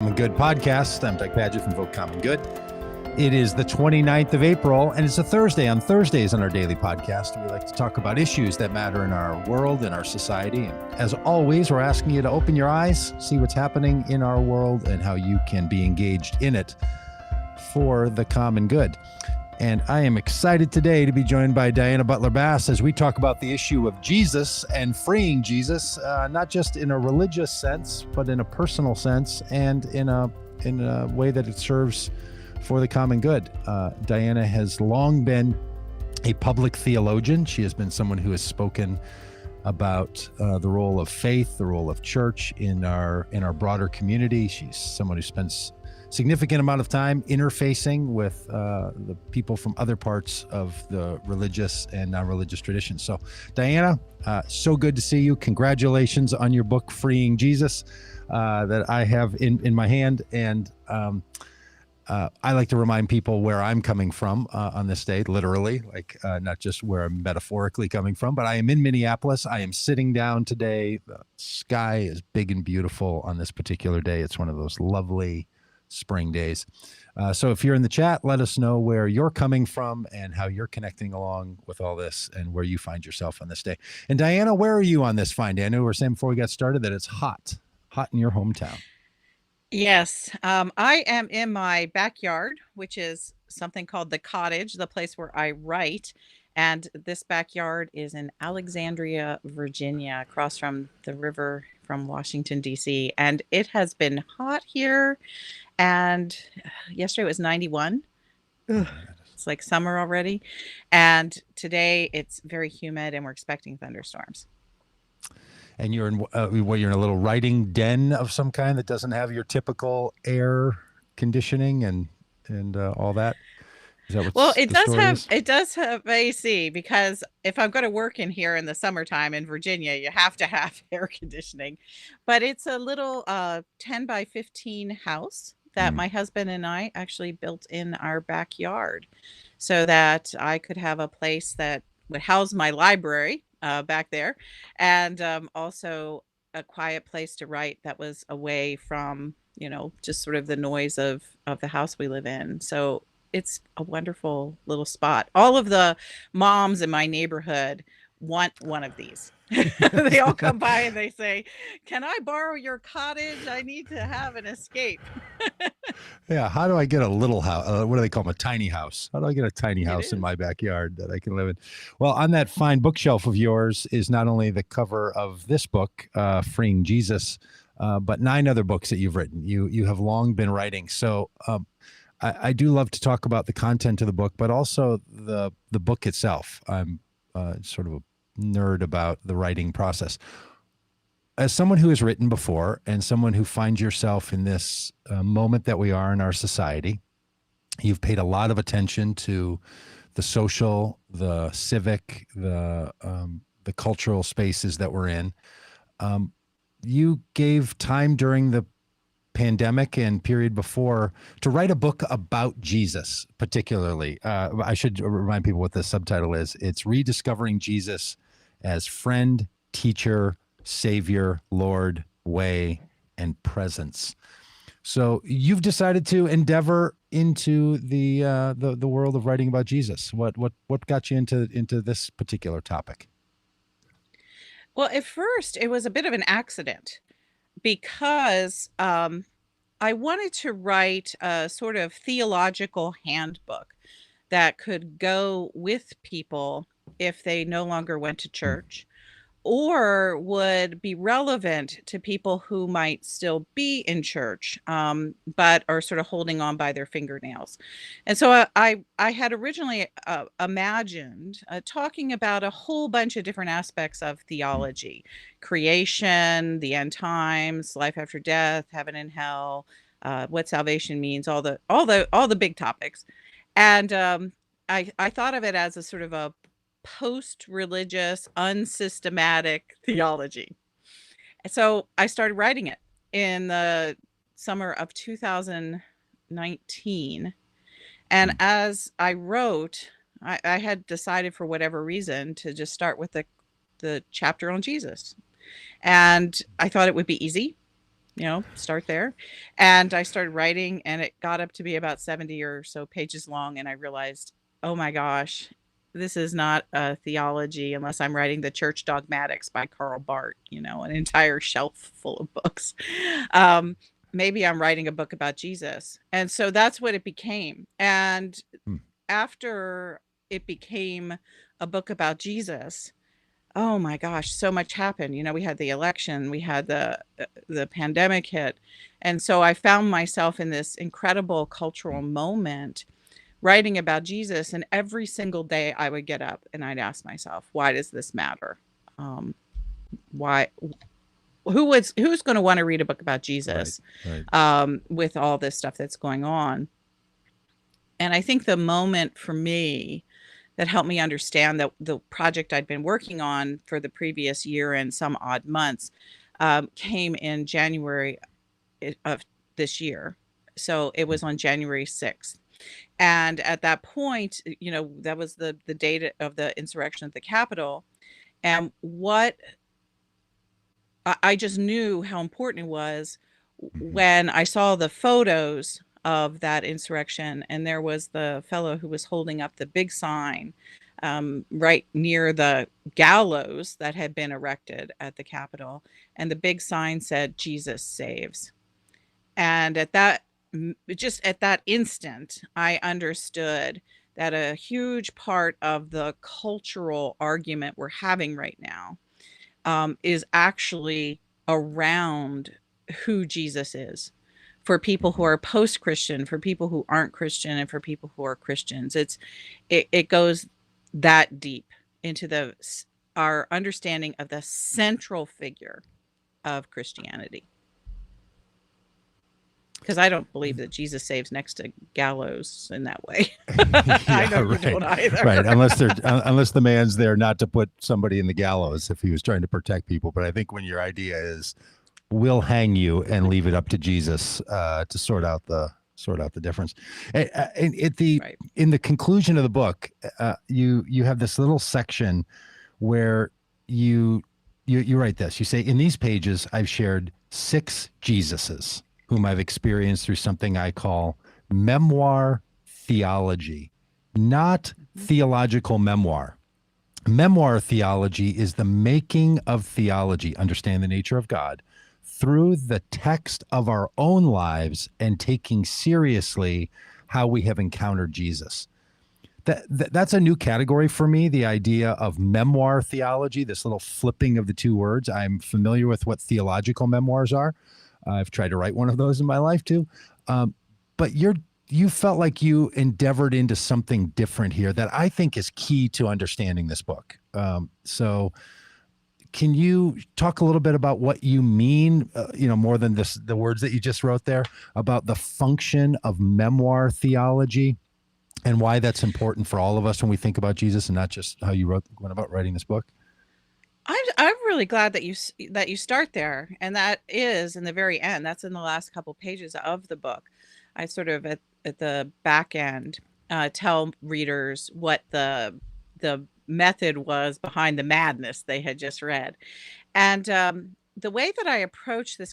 Common Good podcast. I'm Doug Padgett from Vote Common Good. It is the 29th of April, and it's a Thursday. On Thursdays on our daily podcast, we like to talk about issues that matter in our world and our society. And as always, we're asking you to open your eyes, see what's happening in our world, and how you can be engaged in it for the common good. And I am excited today to be joined by Diana Butler Bass as we talk about the issue of Jesus and freeing Jesus, not just in a religious sense, but in a personal sense and in a way that it serves for the common good. Diana has long been a public theologian. She has been someone who has spoken about the role of faith, the role of church in our broader community. She's someone who spends significant amount of time interfacing with the people from other parts of the religious and non-religious traditions. So, Diana, so good to see you. Congratulations on your book, Freeing Jesus, that I have in my hand. And I like to remind people where I'm coming from on this day, literally, not just where I'm metaphorically coming from, but I am in Minneapolis. I am sitting down today. The sky is big and beautiful on this particular day. It's one of those lovely spring days. So if you're in the chat, let us know where you're coming from and how you're connecting along with all this and where you find yourself on this day. And Diana, where are you on this fine day? I know we were saying before we got started that it's hot in your hometown. Yes, I am in my backyard, which is something called the cottage, the place where I write. And this backyard is in Alexandria, Virginia, across from the river from Washington, D.C. And it has been hot here. And yesterday was 91. Ugh, it's like summer already. And today it's very humid and we're expecting thunderstorms. And you're in you're in a little writing den of some kind that doesn't have your typical air conditioning and all that. Is that well, it does have AC, because if I'm going to work in here in the summertime in Virginia, you have to have air conditioning. But it's a little 10 by 15 house that my husband and I actually built in our backyard so that I could have a place that would house my library back there, and also a quiet place to write that was away from, just sort of the noise of the house we live in. So it's a wonderful little spot. All of the moms in my neighborhood want one of these. They all come by and they say, "Can I borrow your cottage? I need to have an escape." Yeah. How do I get a little house? What do they call them? A tiny house. How do I get a tiny house in my backyard that I can live in? Well, on that fine bookshelf of yours is not only the cover of this book, Freeing Jesus, but 9 other books that you've written. You have long been writing. So I do love to talk about the content of the book, but also the book itself. I'm sort of a nerd about the writing process. As someone who has written before and someone who finds yourself in this moment that we are in our society, you've paid a lot of attention to the social, the civic, the cultural spaces that we're in. You gave time during the pandemic and period before to write a book about Jesus, particularly. I should remind people what the subtitle is. It's Rediscovering Jesus as Friend, Teacher, Savior, Lord, Way, and Presence. So you've decided to endeavor into the world of writing about Jesus. What got you into this particular topic? Well, at first it was a bit of an accident, because I wanted to write a sort of theological handbook that could go with people if they no longer went to church, or would be relevant to people who might still be in church, but are sort of holding on by their fingernails. And so I had originally imagined talking about a whole bunch of different aspects of theology: creation, the end times, life after death, heaven and hell, what salvation means, all the big topics. And I thought of it as a sort of a post-religious, unsystematic theology. So I started writing it in the summer of 2019. And as I wrote, I had decided, for whatever reason, to just start with the chapter on Jesus. And I thought it would be easy. start there. And I started writing, and it got up to be about 70 or so pages long. And I realized, oh my gosh, this is not a theology unless I'm writing the Church Dogmatics by Karl Barth, an entire shelf full of books. Um, Maybe I'm writing a book about Jesus. And so that's what it became. And Hmm. after it became a book about Jesus, oh my gosh, so much happened. We had the election, we had the pandemic hit. And so I found myself in this incredible cultural moment writing about Jesus, and every single day I would get up and I'd ask myself, why does this matter? Why who's going to want to read a book about Jesus Right. with all this stuff that's going on? And I think the moment for me that helped me understand that the project I'd been working on for the previous year and some odd months came in January of this year. So it was on January 6th. And at that point, that was the date of the insurrection at the Capitol. And what I just knew how important it was when I saw the photos of that insurrection, and there was the fellow who was holding up the big sign right near the gallows that had been erected at the Capitol, and the big sign said, "Jesus saves." And just at that instant, I understood that a huge part of the cultural argument we're having right now is actually around who Jesus is, for people who are post-Christian, for people who aren't Christian, and for people who are Christians. It goes that deep into our understanding of the central figure of Christianity. Because I don't believe that Jesus saves next to gallows in that way. I know you don't either. Right, unless the man's there not to put somebody in the gallows if he was trying to protect people. But I think when your idea is, we'll hang you and leave it up to Jesus to sort out the difference. In the conclusion of the book, you have this little section where you write this. You say, in these pages, I've shared 6 Jesuses whom I've experienced through something I call memoir theology, not theological memoir. Memoir theology is the making of theology, understand the nature of God, through the text of our own lives and taking seriously how we have encountered Jesus. That's a new category for me, the idea of memoir theology, this little flipping of the two words. I'm familiar with what theological memoirs are. I've tried to write one of those in my life too. But you felt like you endeavored into something different here that I think is key to understanding this book. So can you talk a little bit about what you mean, more than the words that you just wrote there, about the function of memoir theology and why that's important for all of us when we think about Jesus, and not just how you went about writing this book? I'm really glad that you start there, and that is in the very end. That's in the last couple pages of the book. I sort of at the back end tell readers what the method was behind the madness they had just read, and the way that I approach this